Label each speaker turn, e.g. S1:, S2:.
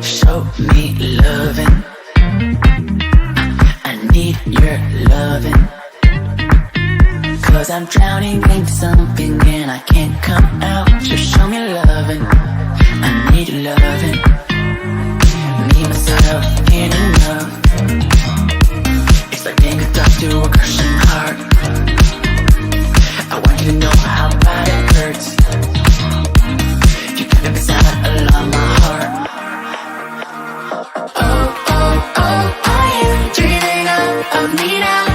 S1: Show me loving. I need your loving. 'Cause I'm drowning in something and I can't come out. Just show me loving. I need your loving. Me, myself, can't enough. It's like being a doctor to a crushing heart. I want you to know how bad it hurts. You got me beside along my heart. Oh, oh, oh, are you dreaming of me now?